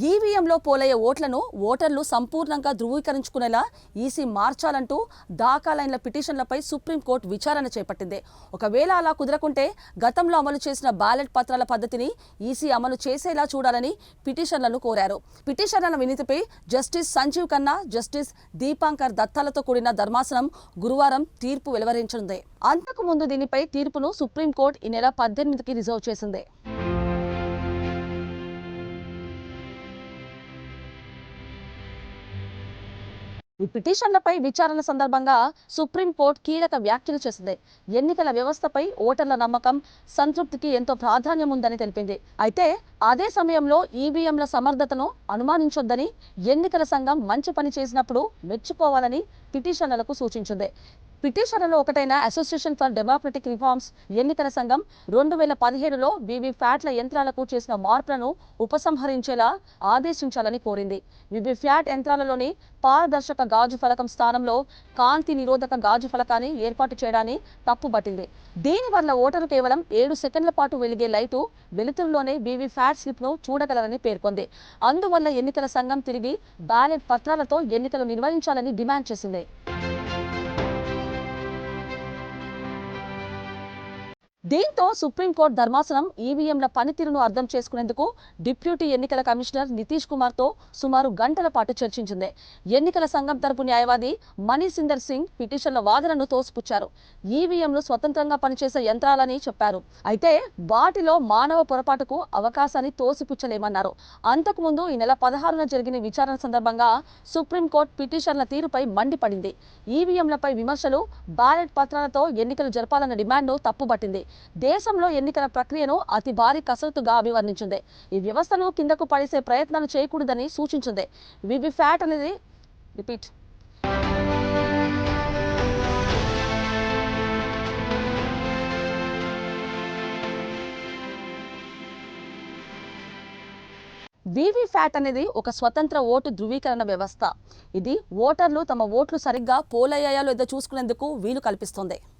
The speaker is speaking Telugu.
ఈవీఎంలో పోలయ్యే ఓట్లను ఓటర్లు సంపూర్ణంగా ధృవీకరించుకునేలా ఈసీ మార్చాలంటూ దాఖలైన పిటిషన్లపై సుప్రీంకోర్టు విచారణ చేపట్టింది. ఒకవేళ అలా కుదరకుంటే గతంలో అమలు చేసిన బ్యాలెట్ పత్రాల పద్ధతిని ఈసీ అమలు చేసేలా చూడాలని పిటిషన్లను కోరారు. పిటిషన్ల వినతిపై జస్టిస్ సంజీవ్ ఖన్నా, జస్టిస్ దీపాంకర్ దత్తాలతో కూడిన ధర్మాసనం గురువారం తీర్పు వెలువరించింది. అంతకు ముందు దీనిపై తీర్పును సుప్రీంకోర్టు ఈ నెల 18కి రిజర్వ్ చేసింది. ఈ పిటిషన్లపై విచారణ సందర్భంగా సుప్రీంకోర్టు కీలక వ్యాఖ్యలు చేసింది. ఎన్నికల వ్యవస్థపై ఓటర్ల నమ్మకం, సంతృప్తికి ఎంతో ప్రాధాన్యం ఉందని తెలిపింది. అయితే అదే సమయంలో ఈవీఎంల సమర్థతను అనుమానించొద్దని, ఎన్నికల సంఘం మంచి పని చేసినప్పుడు మెచ్చుకోవాలని పిటిషన్లకు సూచించింది. పిటిషన్లలో ఒకటైన అసోసియేషన్ ఫర్ డెమోక్రటిక్ రిఫార్మ్స్ ఎన్నికల సంఘం 2017లో వీవీప్యాట్ల యంత్రాలకు చేసిన మార్పులను ఉపసంహరించేలా ఆదేశించాలని కోరింది. వీవీప్యాట్ యంత్రాలలోని పారదర్శక గాజు ఫలకం స్థానంలో కాంతి నిరోధక గాజు ఫలకాన్ని ఏర్పాటు చేయడాన్ని తప్పుబట్టింది. దీనివల్ల ఓటరు కేవలం 7 సెకండ్ల పాటు వెలిగే లైటు వెలుతురులోనే వీవీప్యాట్ స్లిప్ను చూడగలరని పేర్కొంది. అందువల్ల ఎన్నికల సంఘం తిరిగి బ్యాలెట్ పత్రాలతో ఎన్నికలు నిర్వహించాలని డిమాండ్ చేసింది. దీంతో సుప్రీంకోర్టు ధర్మాసనం ఈవీఎంల పనితీరును అర్థం చేసుకునేందుకు డిప్యూటీ ఎన్నికల కమిషనర్ నితీష్ కుమార్తో సుమారు గంటల పాటు చర్చించింది. ఎన్నికల సంఘం తరపు న్యాయవాది మనీసిందర్ సింగ్ పిటిషన్ల వాదనను తోసిపుచ్చారు. ఈవీఎంలు స్వతంత్రంగా పనిచేసే యంత్రాలని చెప్పారు. అయితే వాటిలో మానవ పొరపాటుకు అవకాశాన్ని తోసిపుచ్చలేమన్నారు. అంతకుముందు ఈ నెల 16న జరిగిన విచారణ సందర్భంగా సుప్రీంకోర్టు పిటిషన్ల తీరుపై మండిపడింది. ఈవీఎంలపై విమర్శలు, బ్యాలెట్ పత్రాలతో ఎన్నికలు జరపాలన్న డిమాండ్ను తప్పుబట్టింది. దేశంలో ఎన్నికల ప్రక్రియను అతి భారీ కసరత్తుగా అభివర్ణించింది. ఈ వ్యవస్థను కిందకు పడేసే ప్రయత్నాలు చేయకూడదని సూచించింది. వీవీప్యాట్ అనేది రిపీట్ వీవీప్యాట్ అనేది ఒక స్వతంత్ర ఓటు ధృవీకరణ వ్యవస్థ. ఇది ఓటర్లు తమ ఓట్లు సరిగ్గా పోలయ్యాయో లేదో చూసుకునేందుకు వీలు కల్పిస్తుంది.